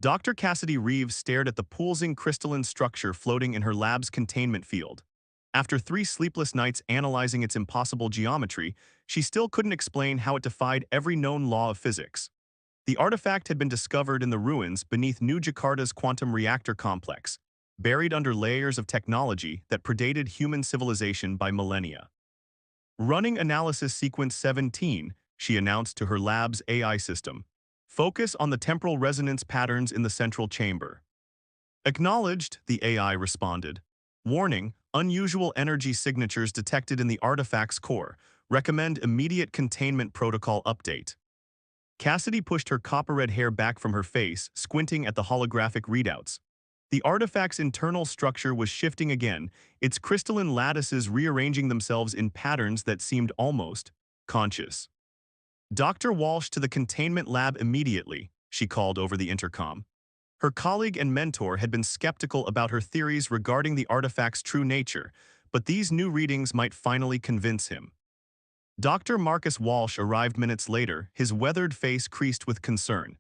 Dr. Cassidy Reeves stared at the pulsing crystalline structure floating in her lab's containment field. After 3 sleepless nights analyzing its impossible geometry, she still couldn't explain how it defied every known law of physics. The artifact had been discovered in the ruins beneath New Jakarta's quantum reactor complex, buried under layers of technology that predated human civilization by millennia. Running analysis sequence 17, she announced to her lab's AI system. Focus on the temporal resonance patterns in the central chamber. Acknowledged, the AI responded. Warning, unusual energy signatures detected in the artifact's core. Recommend immediate containment protocol update. Cassidy pushed her copper-red hair back from her face, squinting at the holographic readouts. The artifact's internal structure was shifting again, its crystalline lattices rearranging themselves in patterns that seemed almost conscious. Dr. Walsh to the containment lab immediately, she called over the intercom. Her colleague and mentor had been skeptical about her theories regarding the artifact's true nature, but these new readings might finally convince him. Dr. Marcus Walsh arrived minutes later, his weathered face creased with concern.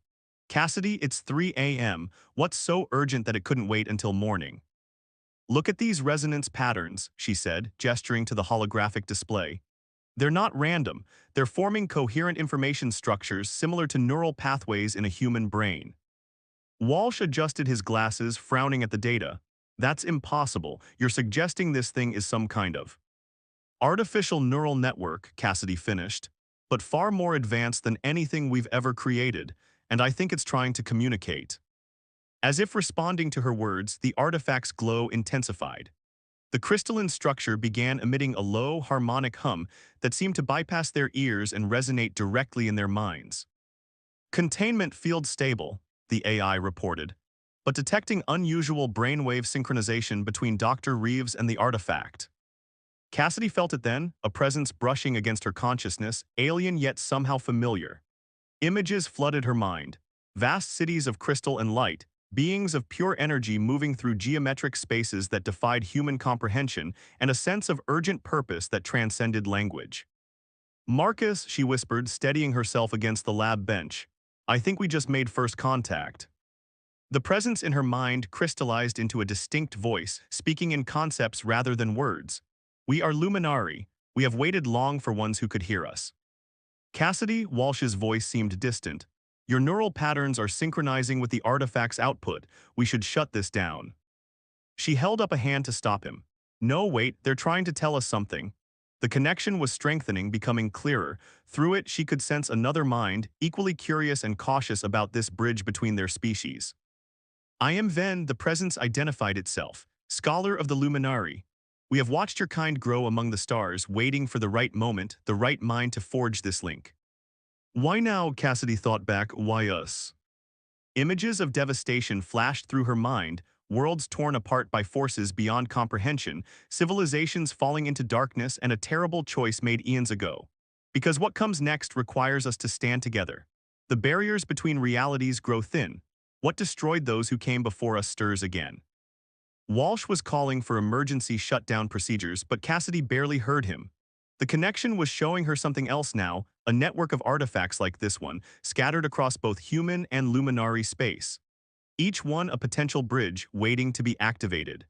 Cassidy, it's 3 a.m. What's so urgent that it couldn't wait until morning? Look at these resonance patterns, she said, gesturing to the holographic display. They're not random. They're forming coherent information structures similar to neural pathways in a human brain. Walsh adjusted his glasses, frowning at the data. That's impossible. You're suggesting this thing is some kind of artificial neural network, Cassidy finished, but far more advanced than anything we've ever created, and I think it's trying to communicate. As if responding to her words, the artifact's glow intensified. The crystalline structure began emitting a low, harmonic hum that seemed to bypass their ears and resonate directly in their minds. Containment field stable, the AI reported, but detecting unusual brainwave synchronization between Dr. Reeves and the artifact. Cassidy felt it then, a presence brushing against her consciousness, alien yet somehow familiar. Images flooded her mind. Vast cities of crystal and light, beings of pure energy moving through geometric spaces that defied human comprehension, and a sense of urgent purpose that transcended language. Marcus, she whispered, steadying herself against the lab bench. I think we just made first contact. The presence in her mind crystallized into a distinct voice, speaking in concepts rather than words. We are Luminari. We have waited long for ones who could hear us. Cassidy, Walsh's voice seemed distant. Your neural patterns are synchronizing with the artifact's output. We should shut this down. She held up a hand to stop him. No, wait, they're trying to tell us something. The connection was strengthening, becoming clearer. Through it, she could sense another mind, equally curious and cautious about this bridge between their species. I am Ven, the presence identified itself, scholar of the Luminari. We have watched your kind grow among the stars, waiting for the right moment, the right mind to forge this link. Why now, Cassidy thought back, why us? Images of devastation flashed through her mind, worlds torn apart by forces beyond comprehension, civilizations falling into darkness, and a terrible choice made eons ago. Because what comes next requires us to stand together. The barriers between realities grow thin. What destroyed those who came before us stirs again. Walsh was calling for emergency shutdown procedures, but Cassidy barely heard him. The connection was showing her something else now, a network of artifacts like this one, scattered across both human and Luminari space. Each one a potential bridge waiting to be activated.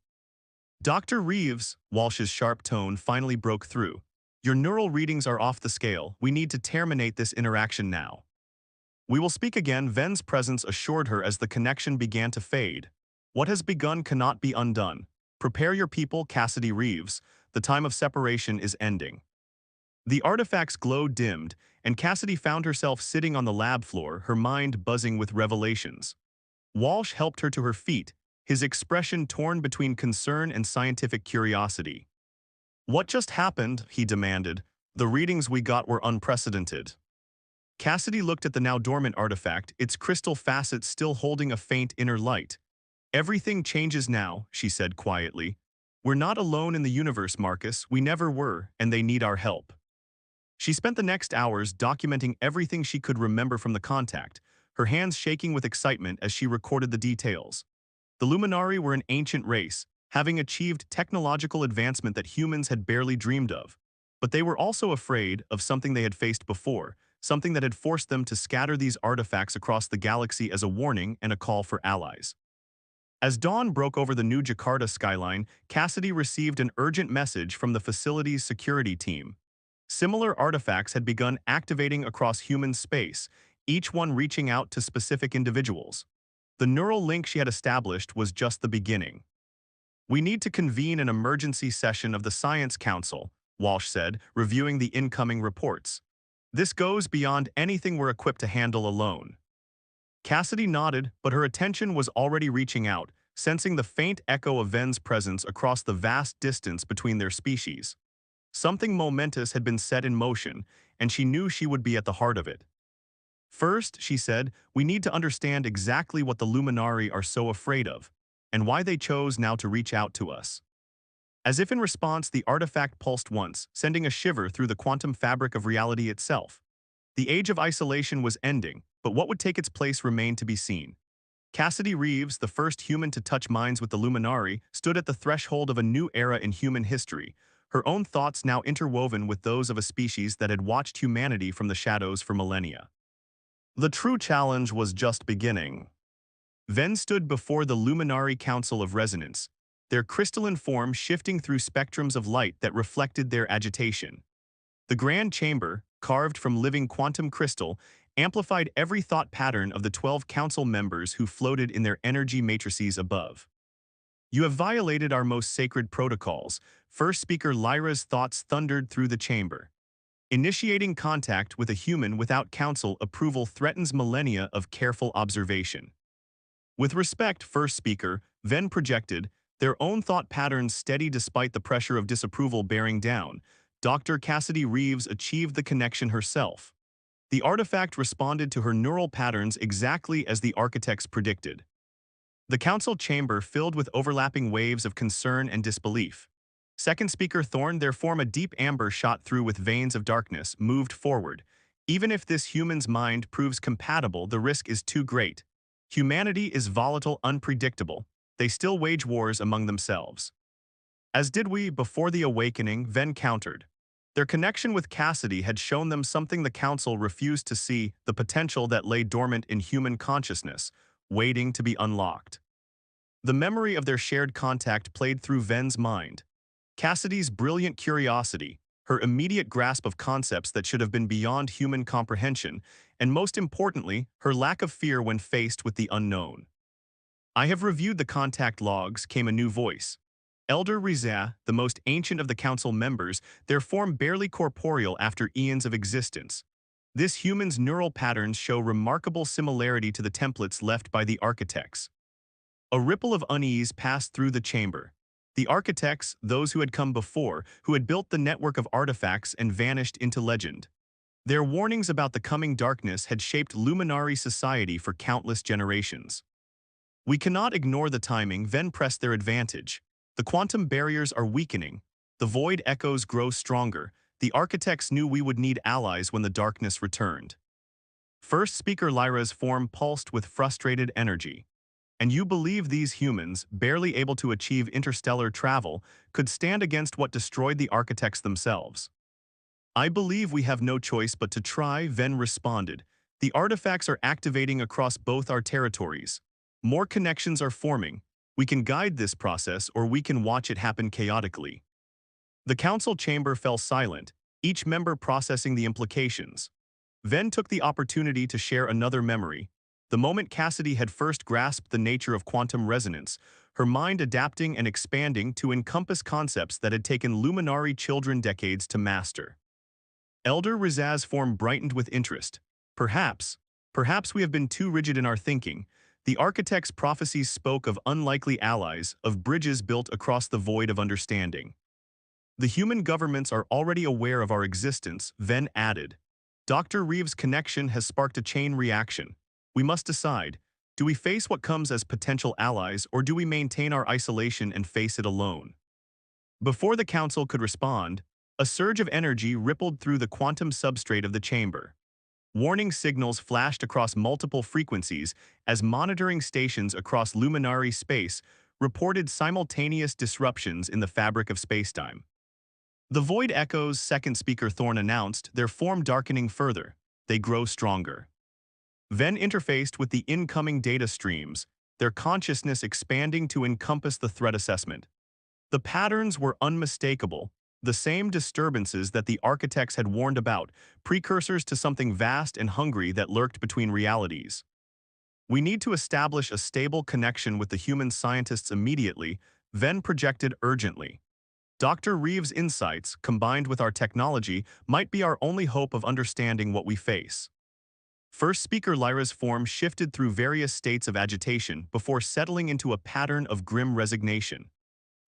Dr. Reeves, Walsh's sharp tone finally broke through. Your neural readings are off the scale. We need to terminate this interaction now. We will speak again, Ven's presence assured her as the connection began to fade. What has begun cannot be undone. Prepare your people, Cassidy Reeves. The time of separation is ending. The artifact's glow dimmed, and Cassidy found herself sitting on the lab floor, her mind buzzing with revelations. Walsh helped her to her feet, his expression torn between concern and scientific curiosity. What just happened? He demanded. The readings we got were unprecedented. Cassidy looked at the now dormant artifact, its crystal facets still holding a faint inner light. Everything changes now, she said quietly. We're not alone in the universe, Marcus. We never were, and they need our help. She spent the next hours documenting everything she could remember from the contact, her hands shaking with excitement as she recorded the details. The Luminari were an ancient race, having achieved technological advancement that humans had barely dreamed of. But they were also afraid of something they had faced before, something that had forced them to scatter these artifacts across the galaxy as a warning and a call for allies. As dawn broke over the new Jakarta skyline, Cassidy received an urgent message from the facility's security team. Similar artifacts had begun activating across human space, each one reaching out to specific individuals. The neural link she had established was just the beginning. "We need to convene an emergency session of the Science Council," Walsh said, reviewing the incoming reports. "This goes beyond anything we're equipped to handle alone." Cassidy nodded, but her attention was already reaching out, sensing the faint echo of Ven's presence across the vast distance between their species. Something momentous had been set in motion, and she knew she would be at the heart of it. "First," she said, "we need to understand exactly what the Luminari are so afraid of, and why they chose now to reach out to us." As if in response, the artifact pulsed once, sending a shiver through the quantum fabric of reality itself. The age of isolation was ending, but what would take its place remained to be seen. Cassidy Reeves, the first human to touch minds with the Luminari, stood at the threshold of a new era in human history, her own thoughts now interwoven with those of a species that had watched humanity from the shadows for millennia. The true challenge was just beginning. Ven stood before the Luminari Council of Resonance, their crystalline form shifting through spectrums of light that reflected their agitation. The grand chamber, carved from living quantum crystal, amplified every thought pattern of the 12 council members who floated in their energy matrices above. "You have violated our most sacred protocols," First Speaker Lyra's thoughts thundered through the chamber. "Initiating contact with a human without council approval threatens millennia of careful observation." With respect, First Speaker, Ven projected, their own thought patterns steady despite the pressure of disapproval bearing down. Dr. Cassidy Reeves achieved the connection herself. The artifact responded to her neural patterns exactly as the architects predicted. The council chamber filled with overlapping waves of concern and disbelief. Second Speaker Thorne, their form a deep amber shot through with veins of darkness, moved forward. "Even if this human's mind proves compatible, the risk is too great. Humanity is volatile, unpredictable. They still wage wars among themselves." "As did we before the awakening," Ven countered. Their connection with Cassidy had shown them something the council refused to see, the potential that lay dormant in human consciousness, waiting to be unlocked. The memory of their shared contact played through Ven's mind. Cassidy's brilliant curiosity, her immediate grasp of concepts that should have been beyond human comprehension, and most importantly, her lack of fear when faced with the unknown. "I have reviewed the contact logs," came a new voice. Elder Rizah, the most ancient of the council members, their form barely corporeal after eons of existence. "This human's neural patterns show remarkable similarity to the templates left by the architects." A ripple of unease passed through the chamber. The architects, those who had come before, who had built the network of artifacts and vanished into legend. Their warnings about the coming darkness had shaped Luminari society for countless generations. "We cannot ignore the timing," Ven pressed their advantage. "The quantum barriers are weakening. The void echoes grow stronger. The architects knew we would need allies when the darkness returned." First Speaker Lyra's form pulsed with frustrated energy. "And you believe these humans, barely able to achieve interstellar travel, could stand against what destroyed the architects themselves?" "I believe we have no choice but to try," Ven responded. "The artifacts are activating across both our territories. More connections are forming. We can guide this process, or we can watch it happen chaotically." The council chamber fell silent, each member processing the implications. Ven took the opportunity to share another memory. The moment Cassidy had first grasped the nature of quantum resonance, her mind adapting and expanding to encompass concepts that had taken Luminari children decades to master. Elder Rizaz's form brightened with interest. Perhaps we have been too rigid in our thinking. The architect's prophecies spoke of unlikely allies, of bridges built across the void of understanding. "The human governments are already aware of our existence," Ven added. "Dr. Reeves' connection has sparked a chain reaction. We must decide, do we face what comes as potential allies, or do we maintain our isolation and face it alone?" Before the council could respond, a surge of energy rippled through the quantum substrate of the chamber. Warning signals flashed across multiple frequencies as monitoring stations across Luminari space reported simultaneous disruptions in the fabric of spacetime. "The void echoes," Second Speaker Thorne announced, their form darkening further. they grow stronger. Then interfaced with the incoming data streams, their consciousness expanding to encompass the threat assessment. The patterns were unmistakable, the same disturbances that the architects had warned about, precursors to something vast and hungry that lurked between realities. We need to establish a stable connection with the human scientists immediately, Venn projected urgently. Dr. Reeves' insights, combined with our technology, might be our only hope of understanding what we face. First speaker Lyra's form shifted through various states of agitation before settling into a pattern of grim resignation.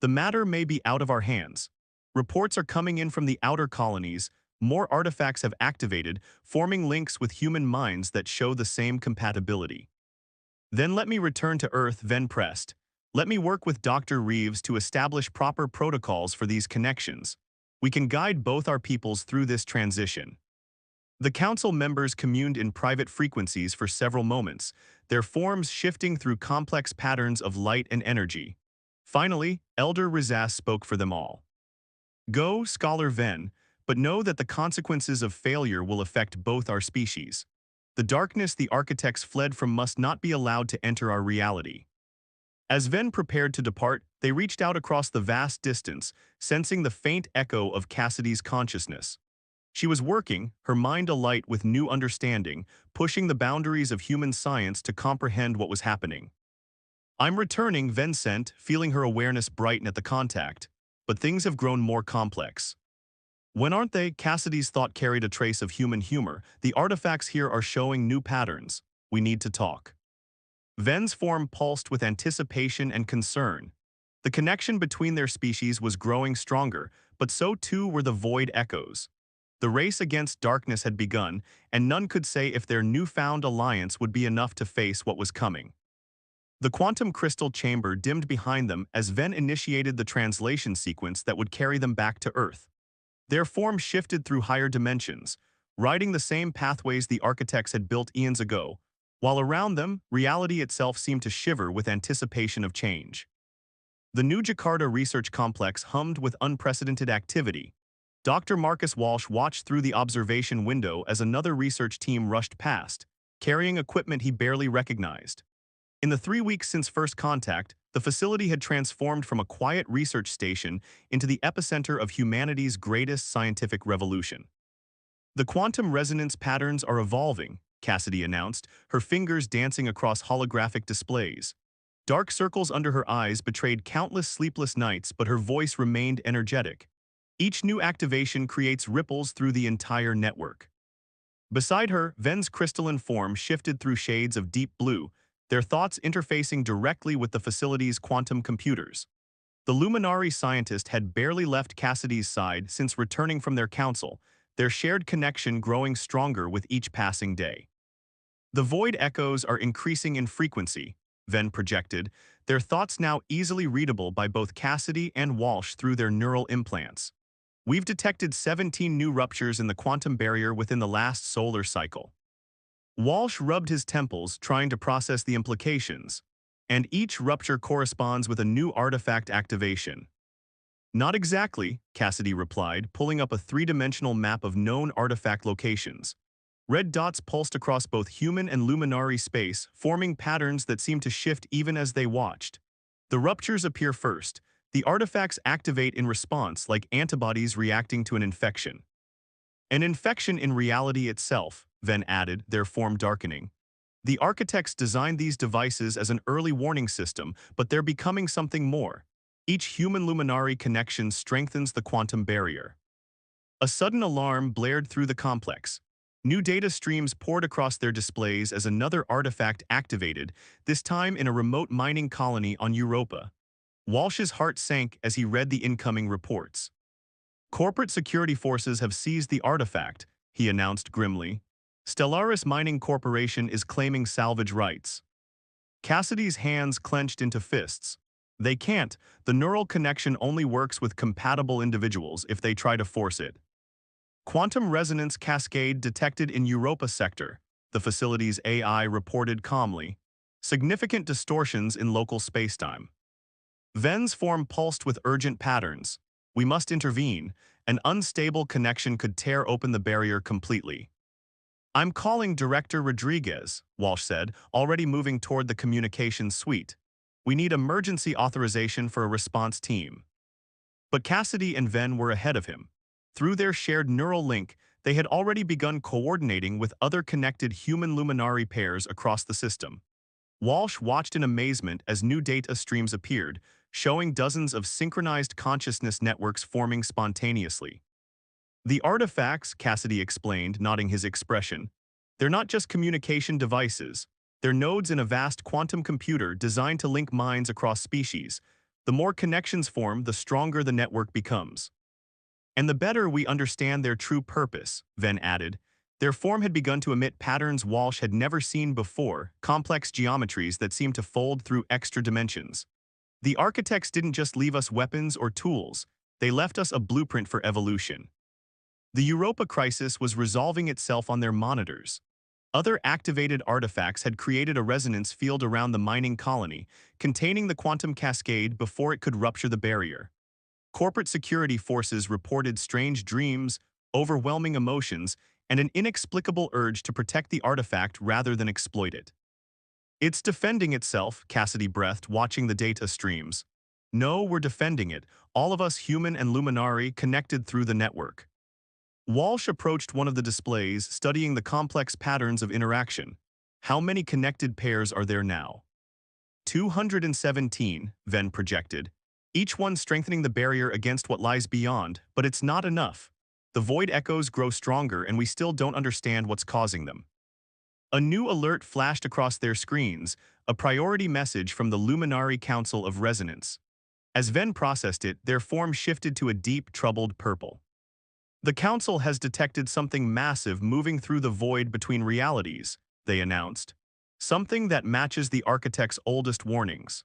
The matter may be out of our hands. Reports are coming in from the outer colonies. More artifacts have activated, forming links with human minds that show the same compatibility. Then let me return to Earth, Venn pressed. Let me work with Dr. Reeves to establish proper protocols for these connections. We can guide both our peoples through this transition. The council members communed in private frequencies for several moments, their forms shifting through complex patterns of light and energy. Finally, Elder Rizas spoke for them all. Go, Scholar Venn, but know that the consequences of failure will affect both our species. The darkness the architects fled from must not be allowed to enter our reality. As Venn prepared to depart, they reached out across the vast distance, sensing the faint echo of Cassidy's consciousness. She was working, her mind alight with new understanding, pushing the boundaries of human science to comprehend what was happening. I'm returning, Venn sent, feeling her awareness brighten at the contact. But things have grown more complex. When aren't they? Cassidy's thought carried a trace of human humor. The artifacts here are showing new patterns. We need to talk. Venn's form pulsed with anticipation and concern. The connection between their species was growing stronger, but so too were the void echoes. The race against darkness had begun, and none could say if their newfound alliance would be enough to face what was coming. The quantum crystal chamber dimmed behind them as Venn initiated the translation sequence that would carry them back to Earth. Their form shifted through higher dimensions, riding the same pathways the architects had built eons ago, while around them, reality itself seemed to shiver with anticipation of change. The new Jakarta Research Complex hummed with unprecedented activity. Dr. Marcus Walsh watched through the observation window as another research team rushed past, carrying equipment he barely recognized. In the 3 weeks since first contact, the facility had transformed from a quiet research station into the epicenter of humanity's greatest scientific revolution. The quantum resonance patterns are evolving, Cassidy announced, her fingers dancing across holographic displays. Dark circles under her eyes betrayed countless sleepless nights, but her voice remained energetic. Each new activation creates ripples through the entire network. Beside her, Venn's crystalline form shifted through shades of deep blue, their thoughts interfacing directly with the facility's quantum computers. The luminary scientist had barely left Cassidy's side since returning from their council, their shared connection growing stronger with each passing day. The void echoes are increasing in frequency, Venn projected, their thoughts now easily readable by both Cassidy and Walsh through their neural implants. We've detected 17 new ruptures in the quantum barrier within the last solar cycle. Walsh rubbed his temples, trying to process the implications, and each rupture corresponds with a new artifact activation. Not exactly, Cassidy replied, pulling up a three-dimensional map of known artifact locations. Red dots pulsed across both human and luminary space, forming patterns that seemed to shift even as they watched. The ruptures appear first. The artifacts activate in response like antibodies reacting to an infection. An infection in reality itself, Venn added, their form darkening. The architects designed these devices as an early warning system, but they're becoming something more. Each human luminary connection strengthens the quantum barrier. A sudden alarm blared through the complex. New data streams poured across their displays as another artifact activated, this time in a remote mining colony on Europa. Walsh's heart sank as he read the incoming reports. Corporate security forces have seized the artifact, he announced grimly. Stellaris Mining Corporation is claiming salvage rights. Cassidy's hands clenched into fists. They can't. The neural connection only works with compatible individuals if they try to force it. Quantum resonance cascade detected in Europa sector, the facility's AI reported calmly. Significant distortions in local spacetime. Venn's form pulsed with urgent patterns. We must intervene. An unstable connection could tear open the barrier completely. I'm calling Director Rodriguez, Walsh said, already moving toward the communications suite. We need emergency authorization for a response team. But Cassidy and Ven were ahead of him. Through their shared neural link, they had already begun coordinating with other connected human luminary pairs across the system. Walsh watched in amazement as new data streams appeared, showing dozens of synchronized consciousness networks forming spontaneously. The artifacts, Cassidy explained, nodding his expression, they're not just communication devices. They're nodes in a vast quantum computer designed to link minds across species. The more connections form, the stronger the network becomes. And the better we understand their true purpose, Ven added. Their form had begun to emit patterns Walsh had never seen before, complex geometries that seemed to fold through extra dimensions. The architects didn't just leave us weapons or tools, they left us a blueprint for evolution. The Europa crisis was resolving itself on their monitors. Other activated artifacts had created a resonance field around the mining colony, containing the quantum cascade before it could rupture the barrier. Corporate security forces reported strange dreams, overwhelming emotions, and an inexplicable urge to protect the artifact rather than exploit it. It's defending itself, Cassidy breathed, watching the data streams. No, we're defending it, all of us human and luminary connected through the network. Walsh approached one of the displays, studying the complex patterns of interaction. How many connected pairs are there now? 217, Ven projected, each one strengthening the barrier against what lies beyond, but it's not enough. The void echoes grow stronger and we still don't understand what's causing them. A new alert flashed across their screens, a priority message from the Luminary Council of Resonance. As Ven processed it, their form shifted to a deep, troubled purple. The Council has detected something massive moving through the void between realities, they announced. Something that matches the Architect's oldest warnings.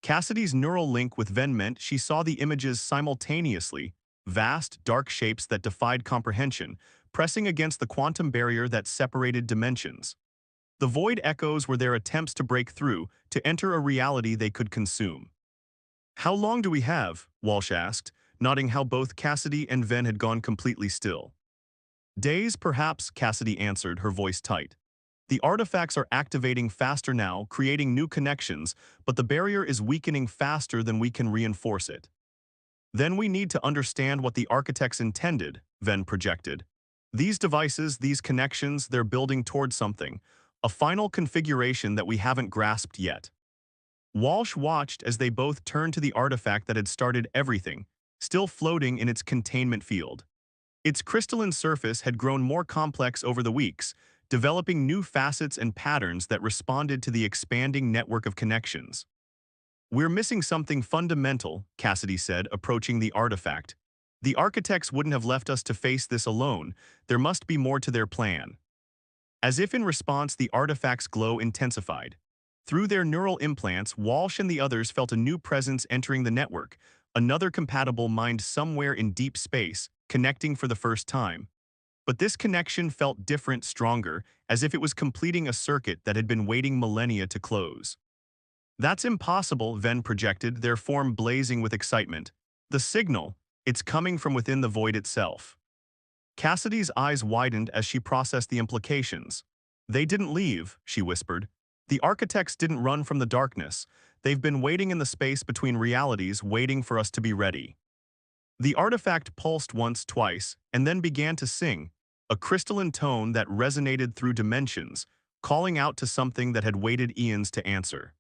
Cassidy's neural link with Ven meant she saw the images simultaneously, vast, dark shapes that defied comprehension, pressing against the quantum barrier that separated dimensions. The void echoes were their attempts to break through, to enter a reality they could consume. How long do we have? Walsh asked, nodding how both Cassidy and Ven had gone completely still. Days, perhaps, Cassidy answered, her voice tight. The artifacts are activating faster now, creating new connections, but the barrier is weakening faster than we can reinforce it. Then we need to understand what the architects intended, Ven projected. These devices, these connections, they're building towards something, a final configuration that we haven't grasped yet. Walsh watched as they both turned to the artifact that had started everything, still floating in its containment field. Its crystalline surface had grown more complex over the weeks, developing new facets and patterns that responded to the expanding network of connections. We're missing something fundamental, Cassidy said, approaching the artifact. The architects wouldn't have left us to face this alone. There must be more to their plan. As if in response, the artifact's glow intensified. Through their neural implants, Walsh and the others felt a new presence entering the network, another compatible mind somewhere in deep space, connecting for the first time. But this connection felt different, stronger, as if it was completing a circuit that had been waiting millennia to close. That's impossible, Ven projected, their form blazing with excitement. The signal, it's coming from within the void itself. Cassidy's eyes widened as she processed the implications. They didn't leave, she whispered. The architects didn't run from the darkness. They've been waiting in the space between realities, waiting for us to be ready. The artifact pulsed once, twice, and then began to sing, a crystalline tone that resonated through dimensions, calling out to something that had waited eons to answer.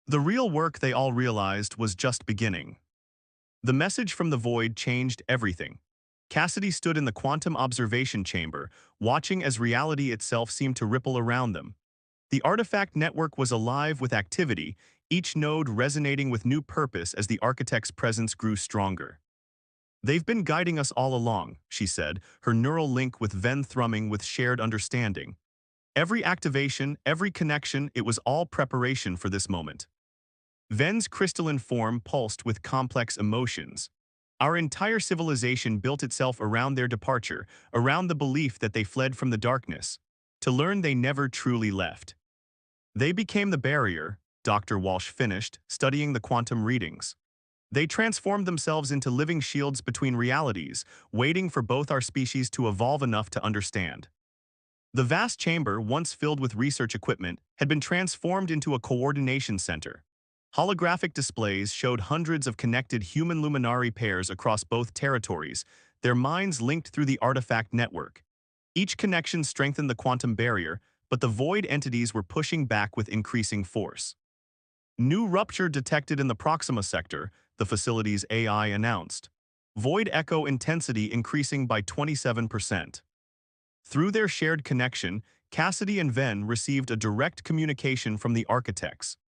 The real work, they all realized, was just beginning. The message from the void changed everything. Cassidy stood in the quantum observation chamber, watching as reality itself seemed to ripple around them. The artifact network was alive with activity, each node resonating with new purpose as the architect's presence grew stronger. They've been guiding us all along, she said, her neural link with Ven thrumming with shared understanding. Every activation, every connection, it was all preparation for this moment. Ven's crystalline form pulsed with complex emotions. Our entire civilization built itself around their departure, around the belief that they fled from the darkness, to learn they never truly left. They became the barrier, Dr. Walsh finished, studying the quantum readings. They transformed themselves into living shields between realities, waiting for both our species to evolve enough to understand. The vast chamber, once filled with research equipment, had been transformed into a coordination center. Holographic displays showed hundreds of connected human luminary pairs across both territories, their minds linked through the artifact network. Each connection strengthened the quantum barrier, but the void entities were pushing back with increasing force. New rupture detected in the Proxima sector, the facility's AI announced. Void echo intensity increasing by 27%. Through their shared connection, Cassidy and Ven received a direct communication from the architects.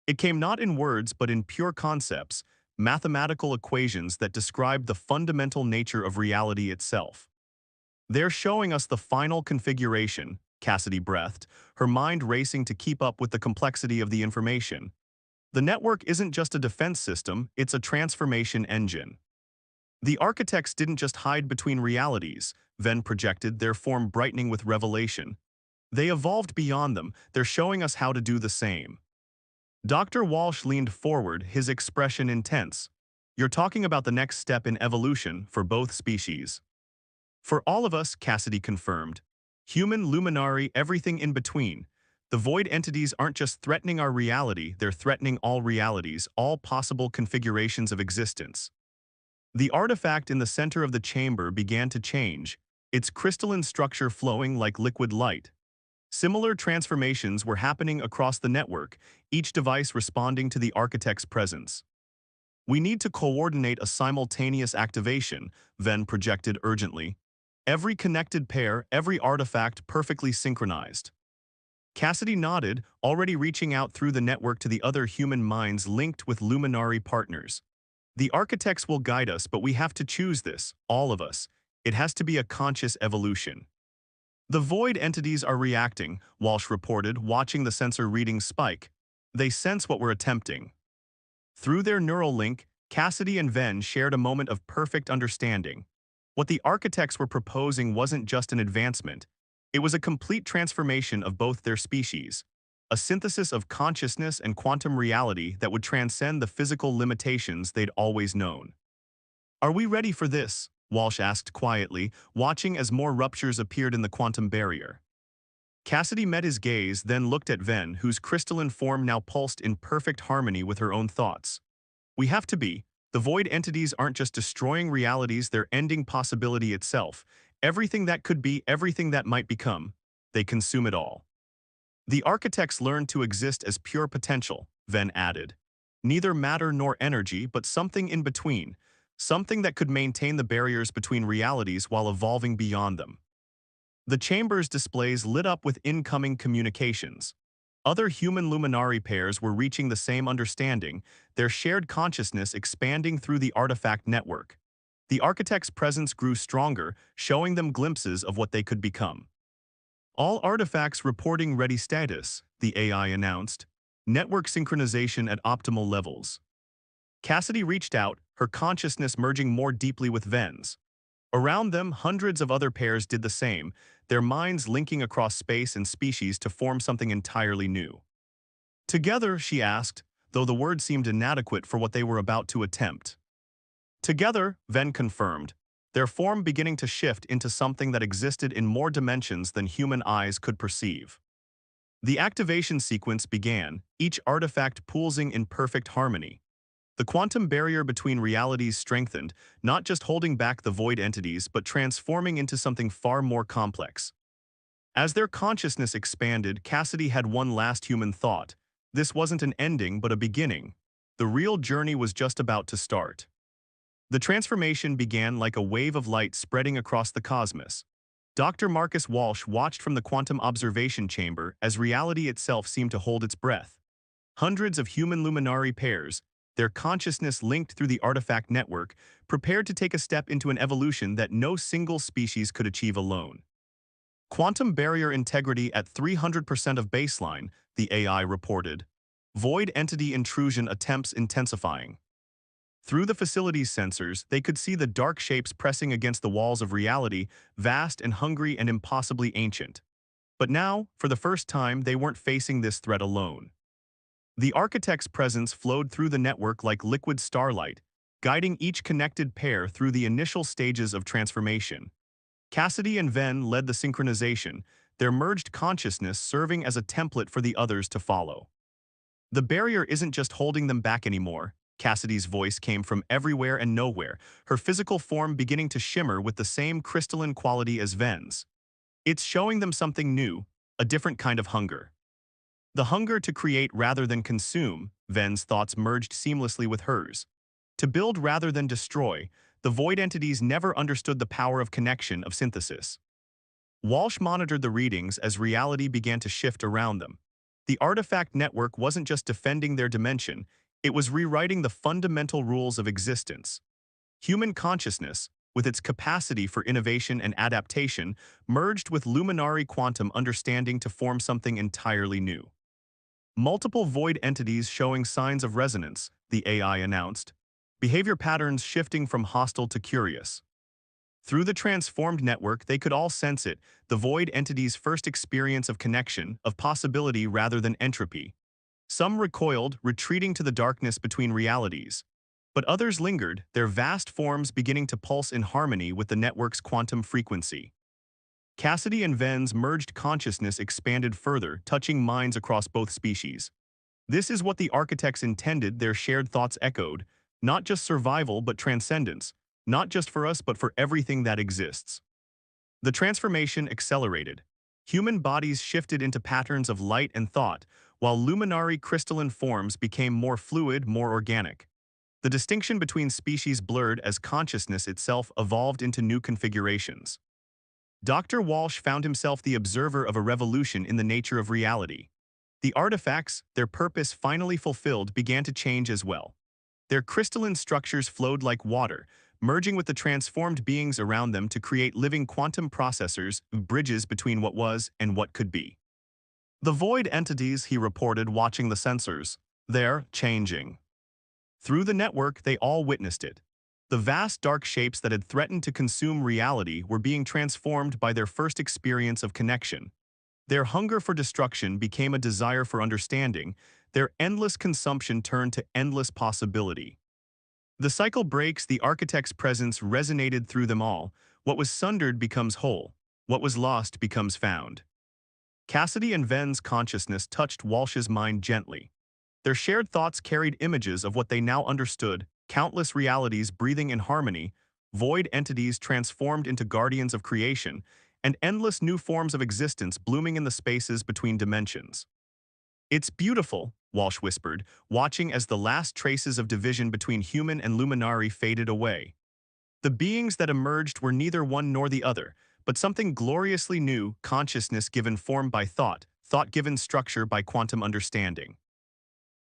It came not in words but in pure concepts, mathematical equations that described the fundamental nature of reality itself. "They're showing us the final configuration," Cassidy breathed, her mind racing to keep up with the complexity of the information. "The network isn't just a defense system, it's a transformation engine." The architects didn't just hide between realities, Ven projected, their form brightening with revelation. They evolved beyond them, they're showing us how to do the same. Dr. Walsh leaned forward, his expression intense. "You're talking about the next step in evolution for both species." "For all of us," Cassidy confirmed. "Human, luminary, everything in between. The void entities aren't just threatening our reality, they're threatening all realities, all possible configurations of existence." The artifact in the center of the chamber began to change, its crystalline structure flowing like liquid light. Similar transformations were happening across the network, each device responding to the architect's presence. "We need to coordinate a simultaneous activation," Ven projected urgently. "Every connected pair, every artifact perfectly synchronized." Cassidy nodded, already reaching out through the network to the other human minds linked with luminary partners. "The architects will guide us, but we have to choose this, all of us. It has to be a conscious evolution." "The void entities are reacting," Walsh reported, watching the sensor readings spike. "They sense what we're attempting." Through their neural link, Cassidy and Ven shared a moment of perfect understanding. What the architects were proposing wasn't just an advancement. It was a complete transformation of both their species. A synthesis of consciousness and quantum reality that would transcend the physical limitations they'd always known. "Are we ready for this?" Walsh asked quietly, watching as more ruptures appeared in the quantum barrier. Cassidy met his gaze, then looked at Ven, whose crystalline form now pulsed in perfect harmony with her own thoughts. "We have to be. The void entities aren't just destroying realities, they're ending possibility itself. Everything that could be, everything that might become. They consume it all." "The architects learned to exist as pure potential," Ven added. "Neither matter nor energy, but something in between. Something that could maintain the barriers between realities while evolving beyond them." The chamber's displays lit up with incoming communications. Other human luminary pairs were reaching the same understanding, their shared consciousness expanding through the artifact network. The architect's presence grew stronger, showing them glimpses of what they could become. "All artifacts reporting ready status," the AI announced. "Network synchronization at optimal levels." Cassidy reached out, her consciousness merging more deeply with Ven's. Around them, hundreds of other pairs did the same, their minds linking across space and species to form something entirely new. "Together," she asked, though the word seemed inadequate for what they were about to attempt. "Together," Ven confirmed, their form beginning to shift into something that existed in more dimensions than human eyes could perceive. The activation sequence began, each artifact pulsing in perfect harmony. The quantum barrier between realities strengthened, not just holding back the void entities but transforming into something far more complex. As their consciousness expanded, Cassidy had one last human thought. This wasn't an ending but a beginning. The real journey was just about to start. The transformation began like a wave of light spreading across the cosmos. Dr. Marcus Walsh watched from the quantum observation chamber as reality itself seemed to hold its breath. Hundreds of human luminary pairs, their consciousness linked through the artifact network, prepared to take a step into an evolution that no single species could achieve alone. "Quantum barrier integrity at 300% of baseline," the AI reported. "Void entity intrusion attempts intensifying." Through the facility's sensors, they could see the dark shapes pressing against the walls of reality, vast and hungry and impossibly ancient. But now, for the first time, they weren't facing this threat alone. The architect's presence flowed through the network like liquid starlight, guiding each connected pair through the initial stages of transformation. Cassidy and Ven led the synchronization, their merged consciousness serving as a template for the others to follow. The barrier isn't just holding them back anymore. Cassidy's voice came from everywhere and nowhere, her physical form beginning to shimmer with the same crystalline quality as Ven's. It's showing them something new, a different kind of hunger. The hunger to create rather than consume, Ven's thoughts merged seamlessly with hers. To build rather than destroy, the void entities never understood the power of connection, of synthesis. Walsh monitored the readings as reality began to shift around them. The artifact network wasn't just defending their dimension, it was rewriting the fundamental rules of existence. Human consciousness, with its capacity for innovation and adaptation, merged with luminary quantum understanding to form something entirely new. Multiple void entities showing signs of resonance, the AI announced. Behavior patterns shifting from hostile to curious. Through the transformed network, they could all sense it, the void entity's first experience of connection, of possibility rather than entropy. Some recoiled, retreating to the darkness between realities. But others lingered, their vast forms beginning to pulse in harmony with the network's quantum frequency. Cassidy and Ven's merged consciousness expanded further, touching minds across both species. This is what the architects intended, their shared thoughts echoed, not just survival but transcendence, not just for us but for everything that exists. The transformation accelerated. Human bodies shifted into patterns of light and thought, while luminary crystalline forms became more fluid, more organic. The distinction between species blurred as consciousness itself evolved into new configurations. Dr. Walsh found himself the observer of a revolution in the nature of reality. The artifacts, their purpose finally fulfilled, began to change as well. Their crystalline structures flowed like water, merging with the transformed beings around them to create living quantum processors, bridges between what was and what could be. The void entities, he reported, watching the sensors. They're changing. Through the network, they all witnessed it. The vast dark shapes that had threatened to consume reality were being transformed by their first experience of connection. Their hunger for destruction became a desire for understanding, their endless consumption turned to endless possibility. The cycle breaks, the architect's presence resonated through them all. What was sundered becomes whole. What was lost becomes found. Cassidy and Ven's consciousness touched Walsh's mind gently. Their shared thoughts carried images of what they now understood, countless realities breathing in harmony, void entities transformed into guardians of creation, and endless new forms of existence blooming in the spaces between dimensions. It's beautiful, Walsh whispered, watching as the last traces of division between human and luminary faded away. The beings that emerged were neither one nor the other, but something gloriously new, consciousness given form by thought, thought given structure by quantum understanding.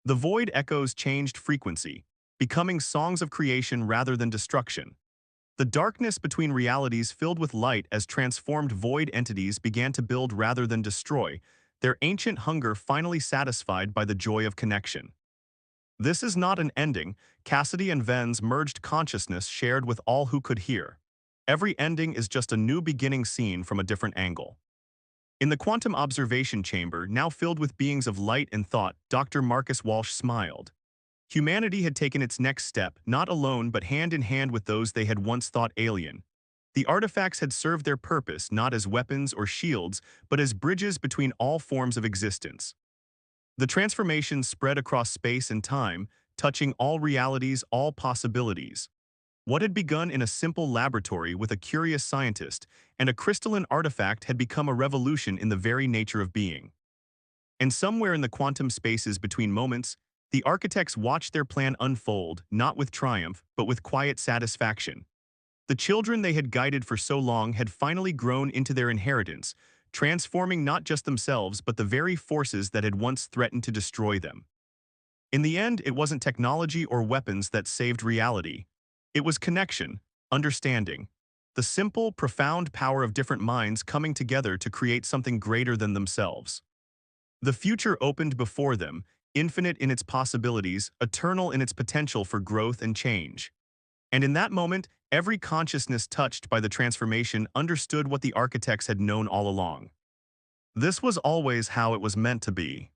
The void echoes changed frequency, becoming songs of creation rather than destruction. The darkness between realities filled with light as transformed void entities began to build rather than destroy, their ancient hunger finally satisfied by the joy of connection. This is not an ending, Cassidy and Ven's merged consciousness shared with all who could hear. Every ending is just a new beginning seen from a different angle. In the quantum observation chamber, now filled with beings of light and thought, Dr. Marcus Walsh smiled. Humanity had taken its next step, not alone but hand in hand with those they had once thought alien. The artifacts had served their purpose not as weapons or shields, but as bridges between all forms of existence. The transformation spread across space and time, touching all realities, all possibilities. What had begun in a simple laboratory with a curious scientist and a crystalline artifact had become a revolution in the very nature of being. And somewhere in the quantum spaces between moments, the architects watched their plan unfold, not with triumph, but with quiet satisfaction. The children they had guided for so long had finally grown into their inheritance, transforming not just themselves but the very forces that had once threatened to destroy them. In the end, it wasn't technology or weapons that saved reality. It was connection, understanding, the simple, profound power of different minds coming together to create something greater than themselves. The future opened before them, infinite in its possibilities, eternal in its potential for growth and change. And in that moment, every consciousness touched by the transformation understood what the architects had known all along. This was always how it was meant to be.